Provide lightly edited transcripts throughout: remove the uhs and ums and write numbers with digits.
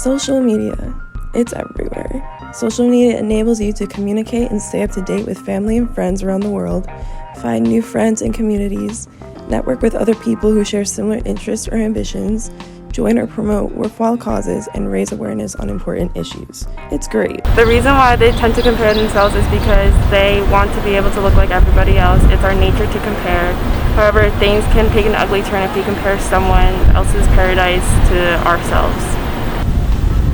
Social media. It's everywhere. Social media enables you to communicate and stay up to date with family and friends around the world, find new friends and communities, network with other people who share similar interests or ambitions, join or promote worthwhile causes, and raise awareness on important issues. It's great. The reason why they tend to compare themselves is because they want to be able to look like everybody else. It's our nature to compare. However, things can take an ugly turn if we compare someone else's paradise to ourselves.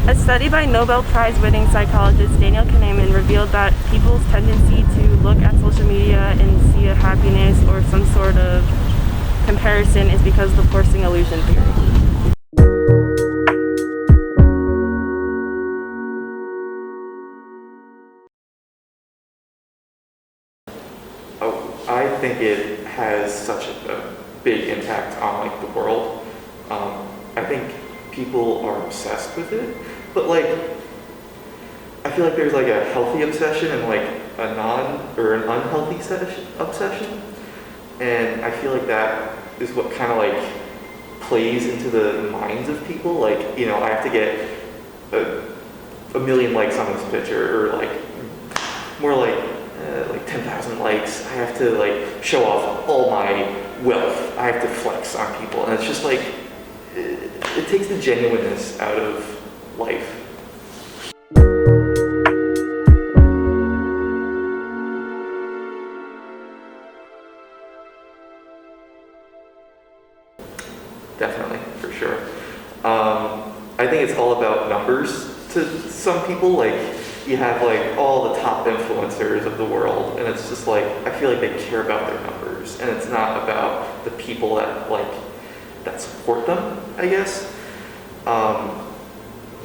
A study by Nobel Prize-winning psychologist Daniel Kahneman revealed that people's tendency to look at social media and see a happiness or some sort of comparison is because of the forcing illusion theory. I think it has such a big impact on like the world. I think people are obsessed with it, but like I feel like there's like a healthy obsession and like a an unhealthy obsession, and I feel like that is what kind of like plays into the minds of people. Like, you know, I have to get a million likes on this picture, or like more like 10,000 likes. I have to like show off all my wealth. I have to flex on people, and it's just like it takes the genuineness out of life. Definitely, for sure. I think it's all about numbers to some people. Like, you have like all the top influencers of the world, and it's just like I feel like they care about their numbers, and it's not about the people that support them, I guess.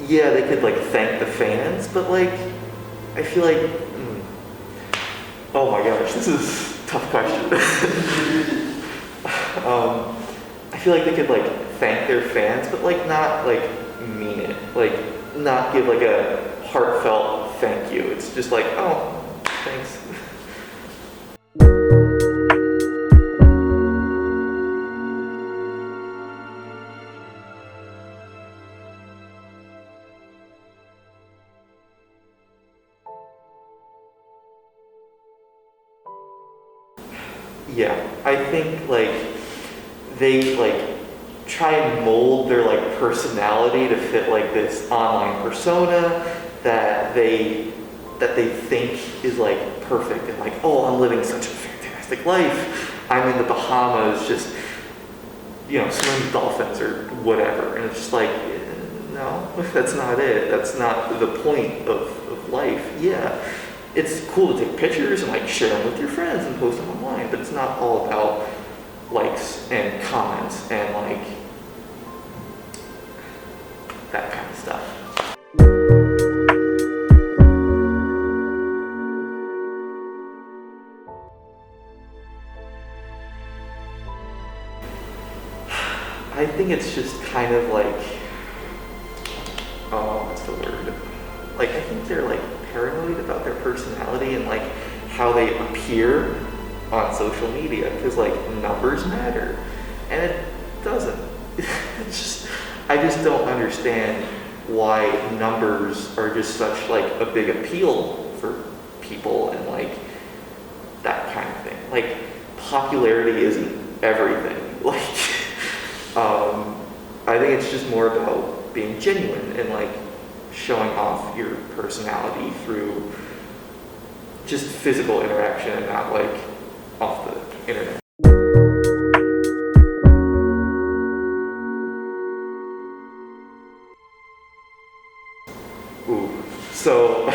Yeah, they could like thank the fans, but like I feel like oh my gosh, this is a tough question. I feel like they could like thank their fans, but like not like mean it, like not give like a heartfelt thank you. It's just like, oh, thanks. Yeah, I think like they like try and mold their like personality to fit like this online persona that they think is like perfect, and like, oh, I'm living such a fantastic life. I'm in the Bahamas just, you know, swimming with dolphins or whatever. And it's just like, no, that's not it. That's not the point of life. Yeah, it's cool to take pictures and like share them with your friends and post them online, but it's not all about likes and comments and like that kind of stuff. I think it's just kind of like, oh, what's the word? Like, I think they're like paranoid about their personality and like how they appear on social media, because like numbers matter, and it doesn't. It's just, I just don't understand why numbers are just such like a big appeal for people, and like that kind of thing. Like, popularity isn't everything. Like, I think it's just more about being genuine and like showing off your personality through just physical interaction and not like off the internet. Ooh, so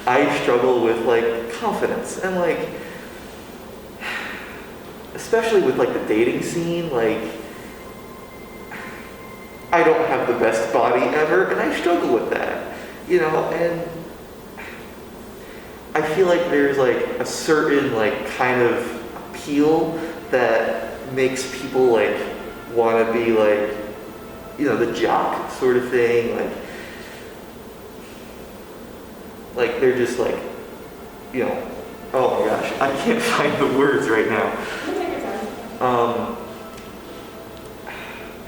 I struggle with like confidence, and like especially with like the dating scene. Like, I don't have the best body ever, and I struggle with that, you know, and I feel like there's like a certain like kind of appeal that makes people like want to be like, you know, the jock sort of thing, like they're just like, you know, oh my gosh, I can't find the words right now.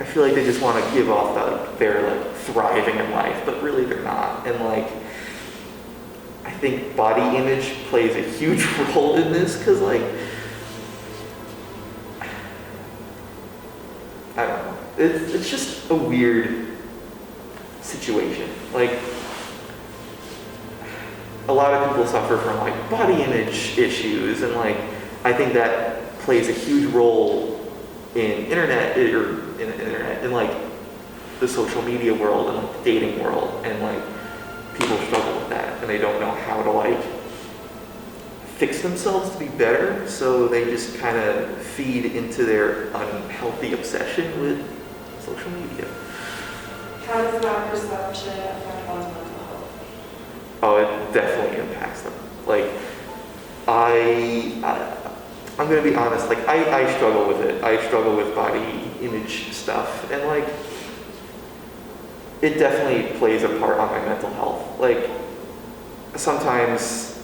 I I feel like they just want to give off that like, they're like thriving in life, but really they're not. And like, I think body image plays a huge role in this because like, I don't know. It's just a weird situation. Like, a lot of people suffer from like body image issues, and like, I think that plays a huge role in in like the social media world and like the dating world, and like people struggle with that and they don't know how to like fix themselves to be better, so they just kind of feed into their unhealthy obsession with social media. How does that perception affect one's mental health? Oh, it definitely impacts them. Like, I'm gonna be honest, like I struggle with it. I struggle with body image stuff, and like it definitely plays a part on my mental health. Like sometimes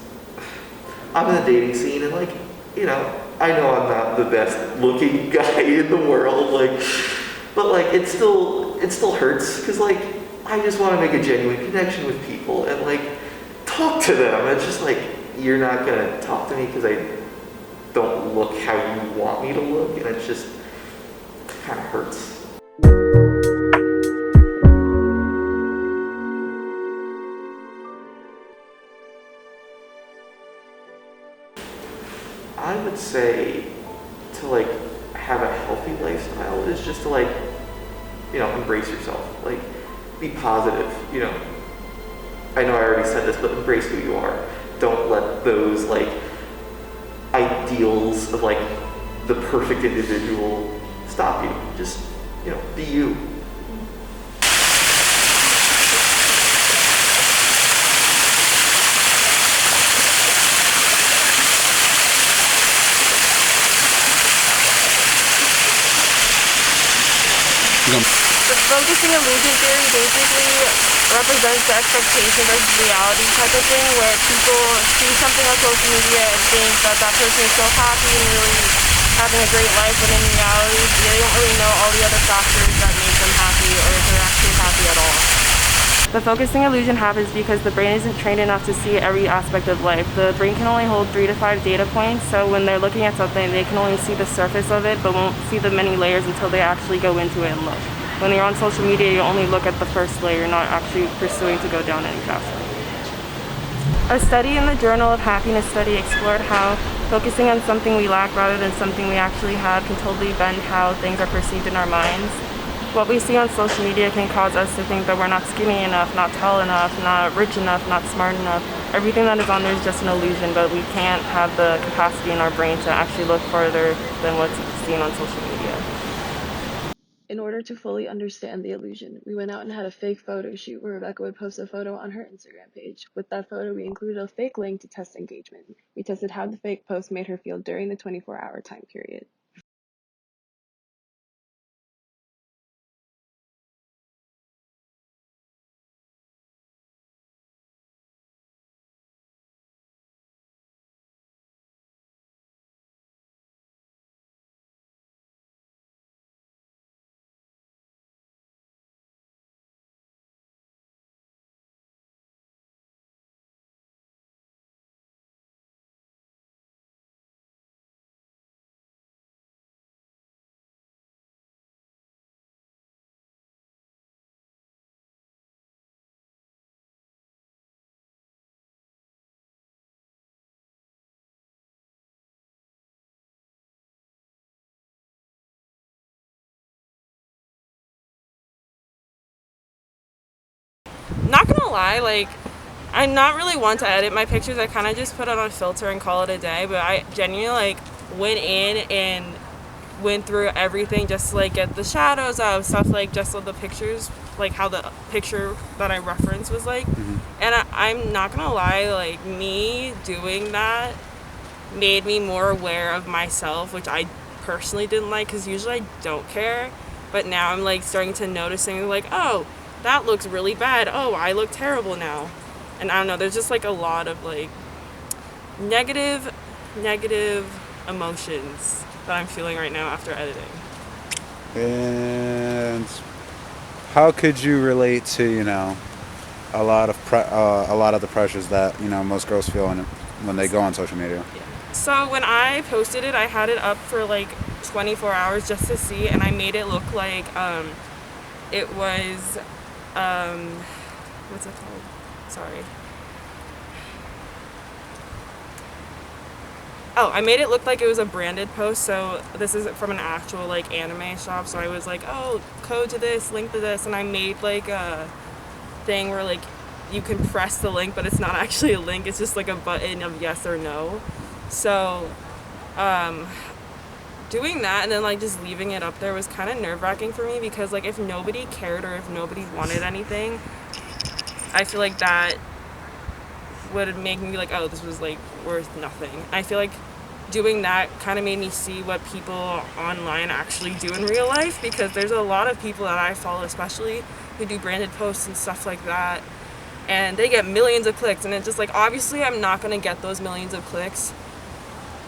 I'm in the dating scene, and like, you know, I know I'm not the best looking guy in the world, like, but like it still hurts because like I just want to make a genuine connection with people and like talk to them. It's just like, you're not gonna talk to me because I don't look how you want me to look, and it just kind of hurts. I would say to like have a healthy lifestyle is just to like, you know, embrace yourself, like be positive, you know. I know I already said this, but embrace who you are. Don't let those like ideals of like the perfect individual stop you. Just, you know, be you. The focusing illusion theory basically represents the expectation versus reality type of thing, where people see something on social media and think that that person is so happy and really having a great life, when in reality they don't really know all the other factors that make them happy, or if they're actually happy at all. The focusing illusion happens because the brain isn't trained enough to see every aspect of life. The brain can only hold 3 to 5 data points, so when they're looking at something, they can only see the surface of it, but won't see the many layers until they actually go into it and look. When you're on social media, you only look at the first layer, you're not actually pursuing to go down any faster. A study in the Journal of Happiness Study explored how focusing on something we lack rather than something we actually have can totally bend how things are perceived in our minds. What we see on social media can cause us to think that we're not skinny enough, not tall enough, not rich enough, not smart enough. Everything that is on there is just an illusion, but we can't have the capacity in our brain to actually look further than what's seen on social media. In order to fully understand the illusion, we went out and had a fake photo shoot where Rebecca would post a photo on her Instagram page. With that photo, we included a fake link to test engagement. We tested how the fake post made her feel during the 24-hour time period. Not gonna lie, like, I'm not really one to edit my pictures. I kind of just put on a filter and call it a day, but I genuinely like went in and went through everything just to like get the shadows out, stuff like just so the pictures, like how the picture that I referenced was like. And I'm not gonna lie, like me doing that made me more aware of myself, which I personally didn't like, because usually I don't care, but now I'm like starting to notice things like, oh, that looks really bad, oh, I look terrible now. And I don't know, there's just like a lot of like negative emotions that I'm feeling right now after editing. And how could you relate to, a lot of the pressures that, most girls feel when they go on social media? So when I posted it, I had it up for like 24 hours just to see, and I made it look like it was what's it called? Sorry. Oh, I made it look like it was a branded post, so this is from an actual like anime shop, so I was like, oh, code to this, link to this, and I made like a thing where like you can press the link, but it's not actually a link, it's just like a button of yes or no. So doing that and then like just leaving it up there was kind of nerve-wracking for me, because like if nobody cared or if nobody wanted anything, I feel like that would make me be like, oh, this was like worth nothing. I feel like doing that kind of made me see what people online actually do in real life, because there's a lot of people that I follow, especially who do branded posts and stuff like that, and they get millions of clicks, and it's just like, obviously I'm not going to get those millions of clicks,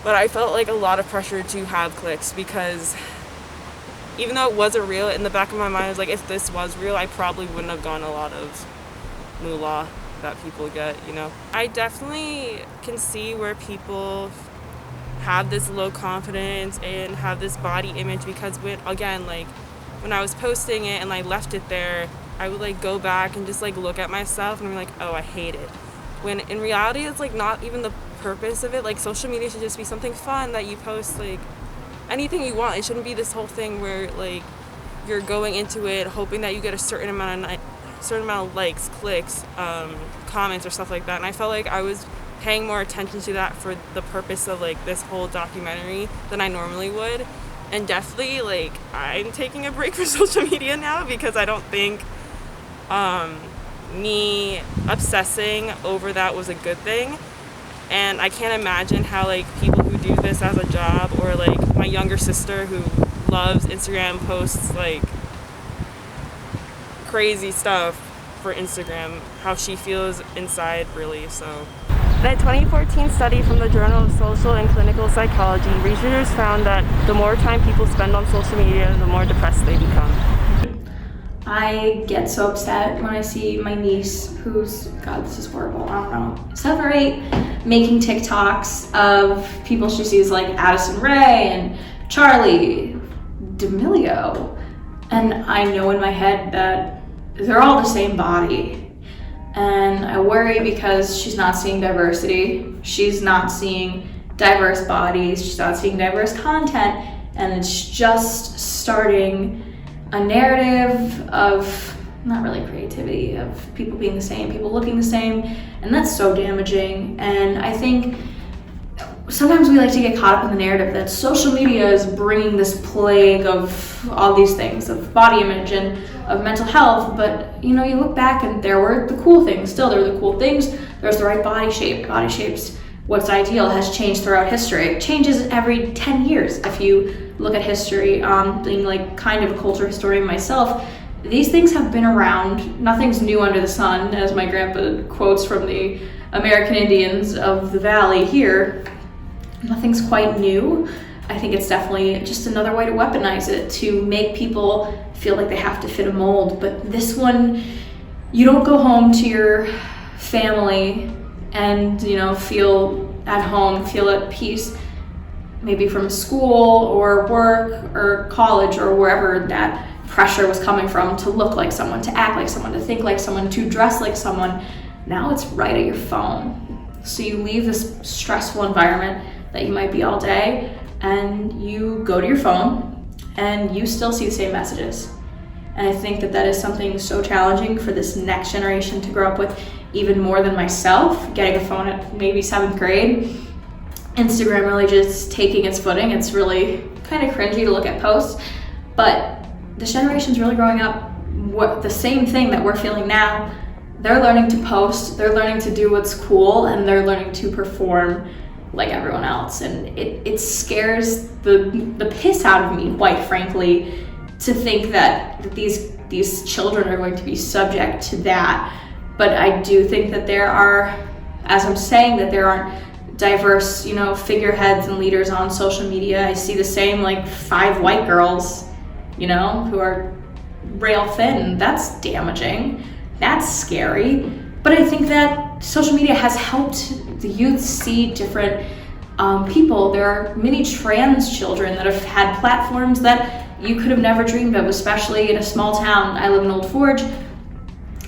but I felt like a lot of pressure to have clicks, because even though it wasn't real, in the back of my mind I was like, if this was real, I probably wouldn't have gotten a lot of moolah that people get, I definitely can see where people have this low confidence and have this body image, because when I was posting it and I left it there, I would like go back and just like look at myself and I'm like, oh, I hate it. When in reality, it's like not even the purpose of it. Like social media should just be something fun that you post like anything you want. It shouldn't be this whole thing where like you're going into it hoping that you get a certain amount of likes, clicks, comments or stuff like that. And I felt like I was paying more attention to that for the purpose of like this whole documentary than I normally would. And definitely like I'm taking a break from social media now, because I don't think me obsessing over that was a good thing. And I can't imagine how like people who do this as a job, or like my younger sister who loves Instagram, posts like crazy stuff for Instagram, how she feels inside really. So in a 2014 study from the Journal of Social and Clinical Psychology, researchers found that the more time people spend on social media, the more depressed they become. I get so upset when I see my niece, who's, God, this is horrible, I don't know, 7 or 8, making TikToks of people she sees like Addison Rae and Charlie D'Amelio. And I know in my head that they're all the same body. And I worry because she's not seeing diversity. She's not seeing diverse bodies. She's not seeing diverse content. And it's just starting a narrative of, not really creativity, of people being the same, people looking the same. And that's so damaging. And I think sometimes we like to get caught up in the narrative that social media is bringing this plague of all these things, of body image and of mental health, but you look back and there were the cool things. Still, there were the cool things. There's the right body shape. Body shapes, what's ideal has changed throughout history. It changes every 10 years. If you look at history, being like kind of a culture historian myself, these things have been around. Nothing's new under the sun, as my grandpa quotes from the American Indians of the Valley here. Nothing's quite new. I think it's definitely just another way to weaponize it, to make people feel like they have to fit a mold. But this one, you don't go home to your family and, feel at home, feel at peace, maybe from school or work or college or wherever that pressure was coming from, to look like someone, to act like someone, to think like someone, to dress like someone. Now it's right at your phone. So you leave this stressful environment that you might be all day, and you go to your phone and you still see the same messages. And I think that is something so challenging for this next generation to grow up with, even more than myself, getting a phone at maybe 7th grade. Instagram really just taking its footing. It's really kind of cringy to look at posts, but this generation's really growing up the same thing that we're feeling now. They're learning to post, they're learning to do what's cool, and they're learning to perform like everyone else. And it scares the piss out of me, quite frankly, to think that these children are going to be subject to that. But I do think that there are, as I'm saying, that there aren't diverse, figureheads and leaders on social media. I see the same 5 white girls who are rail thin. That's damaging. That's scary. But I think that social media has helped the youth see different people. There are many trans children that have had platforms that you could have never dreamed of, especially in a small town. I live in Old Forge.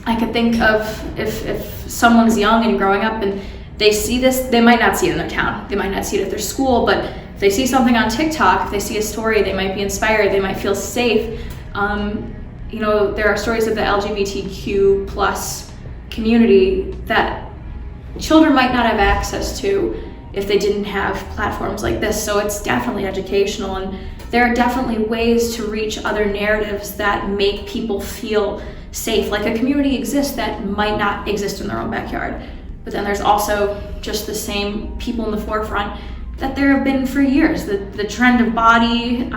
I could think of if someone's young and growing up and they see this, they might not see it in their town, they might not see it at their school, but if they see something on TikTok, if they see a story, they might be inspired, they might feel safe. There are stories of the LGBTQ plus community that children might not have access to if they didn't have platforms like this. So it's definitely educational, and there are definitely ways to reach other narratives that make people feel safe. Like a community exists that might not exist in their own backyard. But then there's also just the same people in the forefront that there have been for years. The trend of body,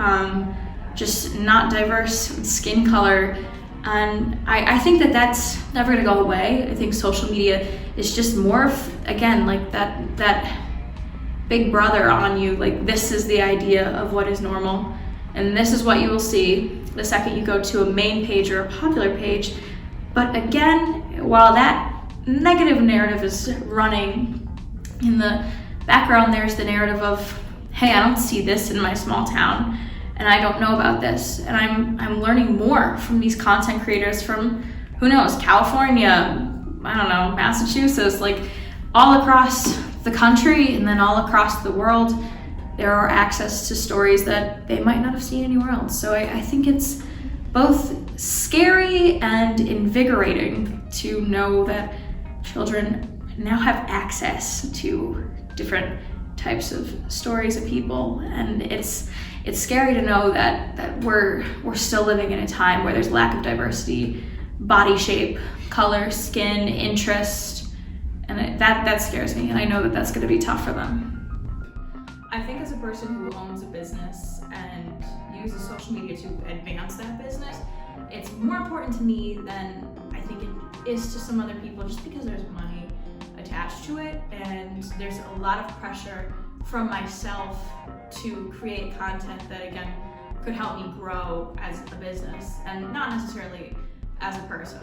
just not diverse skin color. And I think that that's never gonna go away. I think social media is just more, again, like that big brother on you. Like, this is the idea of what is normal. And this is what you will see the second you go to a main page or a popular page. But again, while that negative narrative is running in the background, there's the narrative of, hey, I don't see this in my small town, and I don't know about this, and I'm learning more from these content creators from, who knows, California, I don't know, Massachusetts, like all across the country and then all across the world. There are access to stories that they might not have seen anywhere else. So I think it's both scary and invigorating to know that children now have access to different types of stories of people, and it's scary to know that we're still living in a time where there's lack of diversity, body shape, color, skin, interest, and that scares me, and I know that that's going to be tough for them. I think as a person who owns a business and uses social media to advance that business, it's more important to me than I think it is to some other people, just because there's money attached to it, and there's a lot of pressure from myself to create content that, again, could help me grow as a business and not necessarily as a person.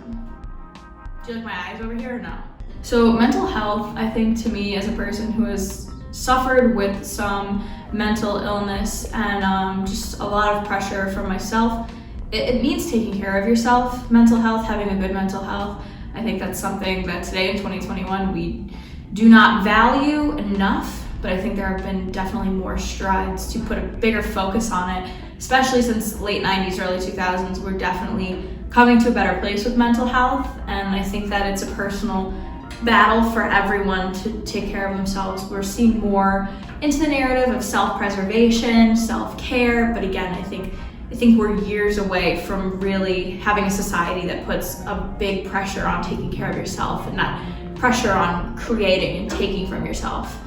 Do you like my eyes over here or no? So mental health, I think, to me as a person who has suffered with some mental illness and just a lot of pressure from myself, it means taking care of yourself. Mental health, having a good mental health, I think that's something that today in 2021 we do not value enough, but I think there have been definitely more strides to put a bigger focus on it, especially since late 90s, early 2000s. We're definitely coming to a better place with mental health, and I think that it's a personal battle for everyone to take care of themselves. We're seeing more into the narrative of self-preservation, self-care, but again, I think we're years away from really having a society that puts a big pressure on taking care of yourself and not pressure on creating and taking from yourself.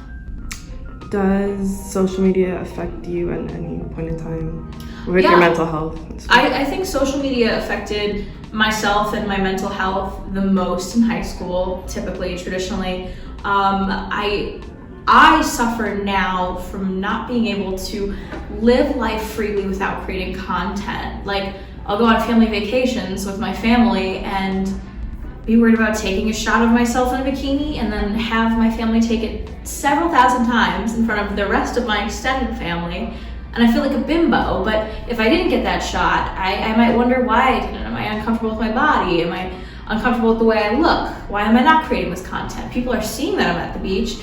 Does social media affect you at any point in time with your mental health? I think social media affected myself and my mental health the most in high school, traditionally. I suffer now from not being able to live life freely without creating content. Like, I'll go on family vacations with my family and be worried about taking a shot of myself in a bikini and then have my family take it several thousand times in front of the rest of my extended family. And I feel like a bimbo, but if I didn't get that shot, I might wonder why I didn't. Am I uncomfortable with my body? Am I uncomfortable with the way I look? Why am I not creating this content? People are seeing that I'm at the beach.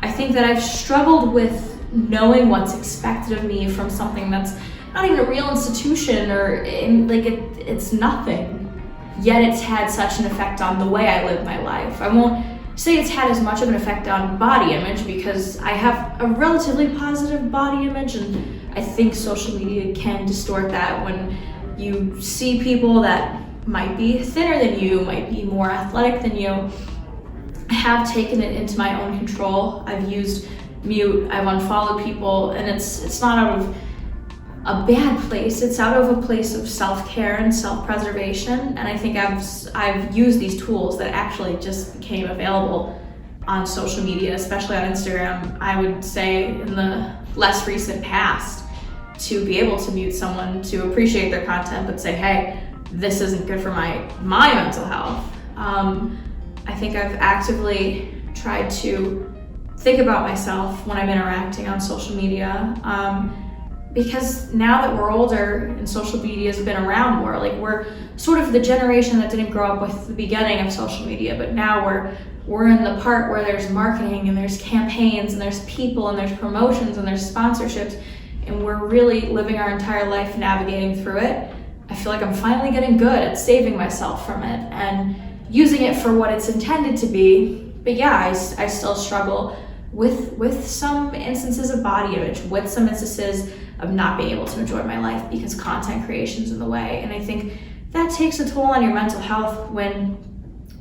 I think that I've struggled with knowing what's expected of me from something that's not even a real institution, or it's nothing. Yet it's had such an effect on the way I live my life. I won't say it's had as much of an effect on body image because I have a relatively positive body image, and I think social media can distort that when you see people that might be thinner than you, might be more athletic than you. I have taken it into my own control. I've used mute, I've unfollowed people, and it's not out of a bad place. It's out of a place of self-care and self-preservation, and I think I've used these tools that actually just became available on social media, especially on Instagram, I would say in the less recent past, to be able to mute someone, to appreciate their content, but say, hey, this isn't good for my mental health. I think I've actively tried to think about myself when I'm interacting on social media, because now that we're older and social media has been around more, like we're sort of the generation that didn't grow up with the beginning of social media, but now we're in the part where there's marketing and there's campaigns and there's people and there's promotions and there's sponsorships, and we're really living our entire life navigating through it. I feel like I'm finally getting good at saving myself from it and using it for what it's intended to be. But yeah, I still struggle with some instances of body image, with some instances of not being able to enjoy my life because content creation's in the way. And I think that takes a toll on your mental health when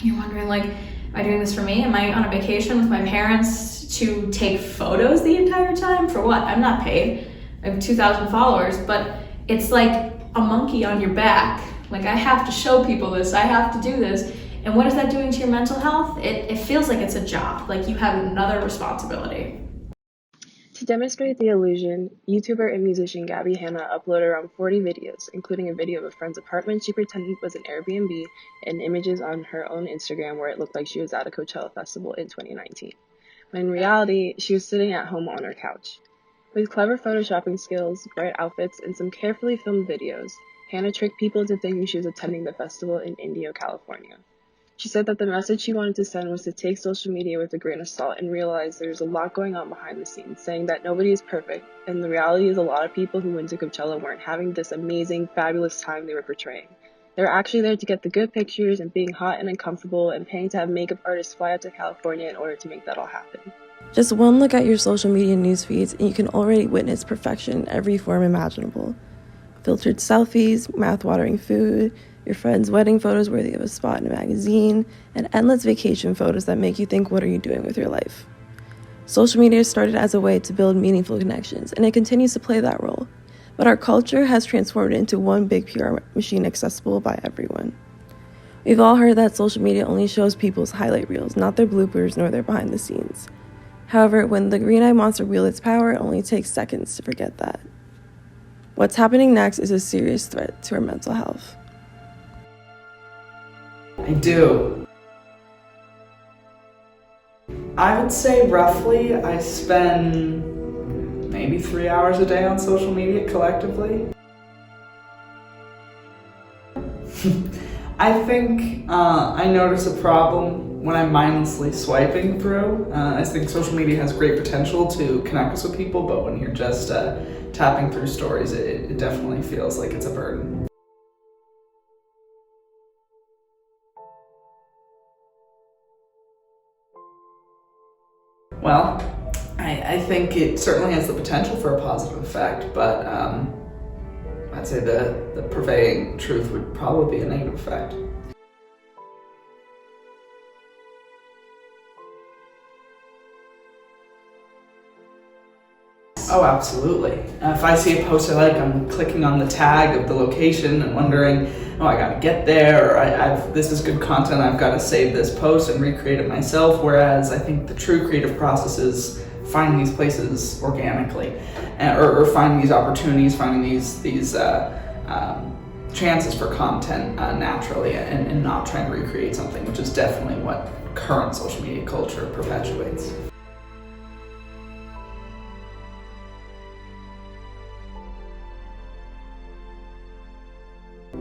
you're wondering, like, am I doing this for me? Am I on a vacation with my parents to take photos the entire time? For what? I'm not paid. I have 2,000 followers, but it's like a monkey on your back. Like, I have to show people this, I have to do this. And what is that doing to your mental health? It feels like it's a job, like you have another responsibility. To demonstrate the illusion, YouTuber and musician Gabby Hanna uploaded around 40 videos, including a video of a friend's apartment she pretended was an Airbnb and images on her own Instagram where it looked like she was at a Coachella festival in 2019, when in reality, she was sitting at home on her couch. With clever photoshopping skills, bright outfits, and some carefully filmed videos, Hanna tricked people into thinking she was attending the festival in Indio, California. She said that the message she wanted to send was to take social media with a grain of salt and realize there's a lot going on behind the scenes, saying that nobody is perfect, and the reality is a lot of people who went to Coachella weren't having this amazing, fabulous time they were portraying. They were actually there to get the good pictures and being hot and uncomfortable and paying to have makeup artists fly out to California in order to make that all happen. Just one look at your social media news feeds and you can already witness perfection in every form imaginable. Filtered selfies, mouth-watering food, your friends' wedding photos worthy of a spot in a magazine, and endless vacation photos that make you think, what are you doing with your life? Social media started as a way to build meaningful connections, and it continues to play that role. But our culture has transformed it into one big PR machine accessible by everyone. We've all heard that social media only shows people's highlight reels, not their bloopers nor their behind the scenes. However, when the green-eyed monster wields its power, it only takes seconds to forget that. What's happening next is a serious threat to our mental health. I do. I would say roughly I spend maybe 3 hours a day on social media collectively. I think I notice a problem when I'm mindlessly swiping through. I think social media has great potential to connect us with people, but when you're just tapping through stories, it definitely feels like it's a burden. Well, I think it certainly has the potential for a positive effect, but I'd say the pervading truth would probably be a negative effect. Oh, absolutely. If I see a post I like, I'm clicking on the tag of the location and wondering, oh, I gotta get there, or this is good content, I've gotta save this post and recreate it myself, whereas I think the true creative process is finding these places organically, or finding these opportunities, finding these chances for content naturally, and not trying to recreate something, which is definitely what current social media culture perpetuates.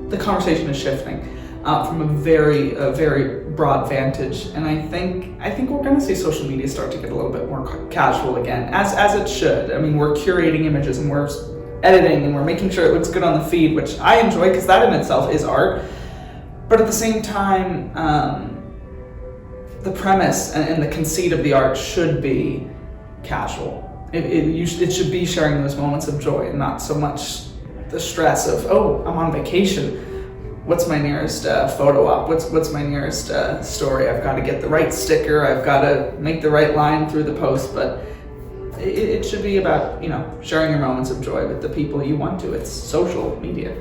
The conversation is shifting from a very broad vantage, and I think we're going to see social media start to get a little bit more casual again, as it should. I mean, we're curating images and we're editing and we're making sure it looks good on the feed, which I enjoy because that in itself is art. But at the same time, the premise and the conceit of the art should be casual. It should be sharing those moments of joy and not so much the stress of, oh, I'm on vacation. What's my nearest photo op? What's my nearest story? I've got to get the right sticker. I've got to make the right line through the post. But it should be about, sharing your moments of joy with the people you want to. It's social media.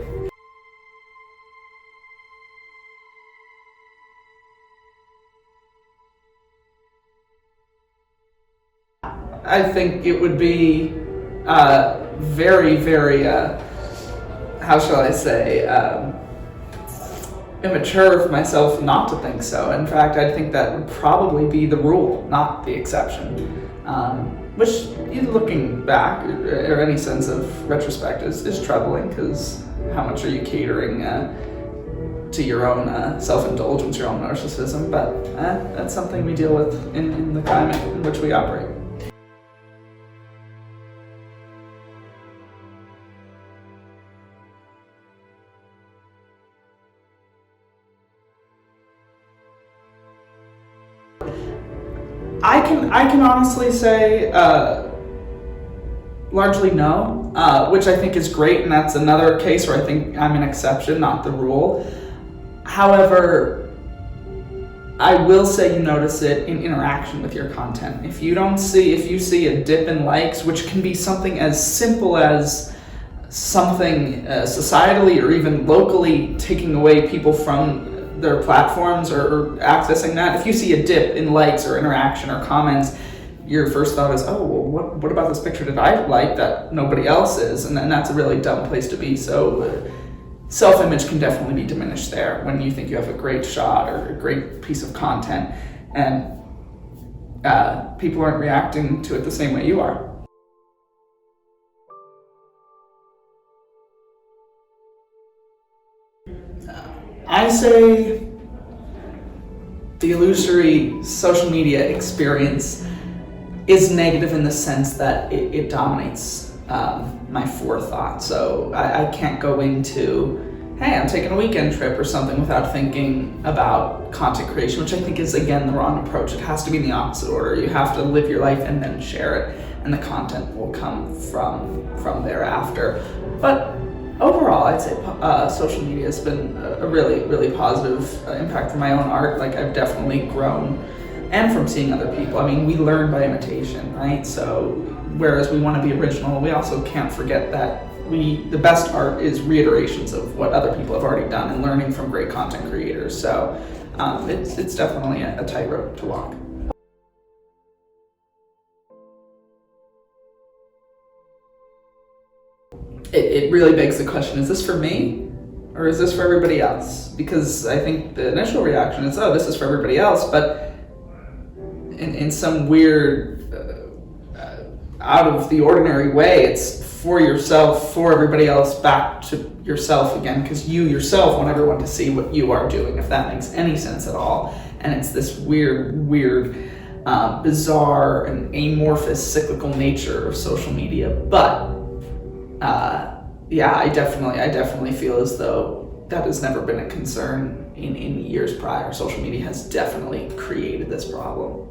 I think it would be very, very, how shall I say, immature of myself not to think so. In fact, I think that would probably be the rule, not the exception. Which, looking back, or any sense of retrospect, is troubling, because how much are you catering to your own self-indulgence, your own narcissism? But that's something we deal with in the climate in which we operate. I can honestly say largely no, which I think is great, and that's another case where I think I'm an exception, not the rule. However, I will say you notice it in interaction with your content. If you see a dip in likes, which can be something as simple as something societally or even locally taking away people from their platforms or accessing that, if you see a dip in likes or interaction or comments, your first thought is, oh, well, what about this picture did I like that nobody else is? And then that's a really dumb place to be. So self-image can definitely be diminished there when you think you have a great shot or a great piece of content and people aren't reacting to it the same way you are. I say the illusory social media experience is negative in the sense that it dominates my forethought. So I can't go into, hey, I'm taking a weekend trip or something without thinking about content creation, which I think is, again, the wrong approach. It has to be in the opposite order. You have to live your life and then share it, and the content will come from thereafter. But overall, I'd say social media has been a really, really positive impact for my own art. Like, I've definitely grown, and from seeing other people. I mean, we learn by imitation, right? So whereas we want to be original, we also can't forget that the best art is reiterations of what other people have already done and learning from great content creators. So it's definitely a tightrope to walk. It really begs the question, is this for me or is this for everybody else? Because I think the initial reaction is, oh, this is for everybody else, but in some weird, out of the ordinary way, it's for yourself, for everybody else, back to yourself again, because you yourself want everyone to see what you are doing, if that makes any sense at all. And it's this weird, bizarre and amorphous cyclical nature of social media. But yeah, I definitely feel as though that has never been a concern in years prior. Social media has definitely created this problem.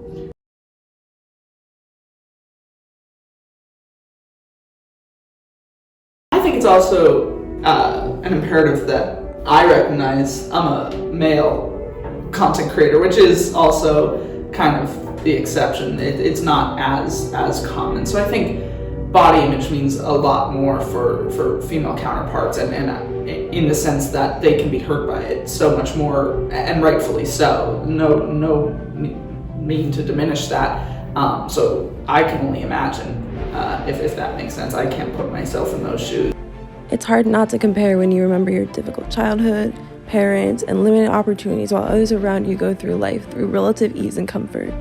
I think it's also an imperative that I recognize I'm a male content creator, which is also kind of the exception. It's not as common. So I think body image means a lot more for female counterparts, and in the sense that they can be hurt by it so much more, and rightfully so. No mean to diminish that. So I can only imagine if that makes sense. I can't put myself in those shoes. It's hard not to compare when you remember your difficult childhood, parents, and limited opportunities while others around you go through life through relative ease and comfort.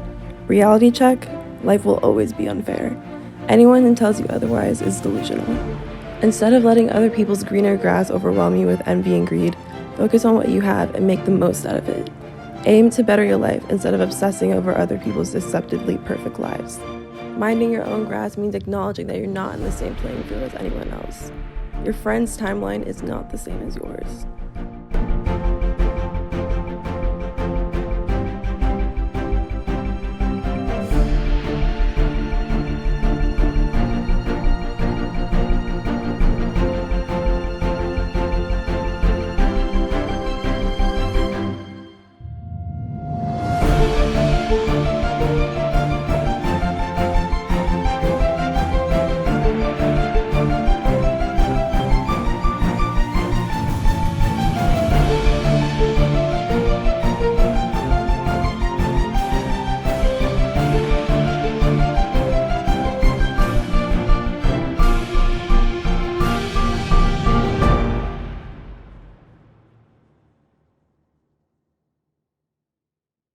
Reality check, life will always be unfair. Anyone who tells you otherwise is delusional. Instead of letting other people's greener grass overwhelm you with envy and greed, focus on what you have and make the most out of it. Aim to better your life instead of obsessing over other people's deceptively perfect lives. Minding your own grass means acknowledging that you're not in the same playing field as anyone else. Your friend's timeline is not the same as yours.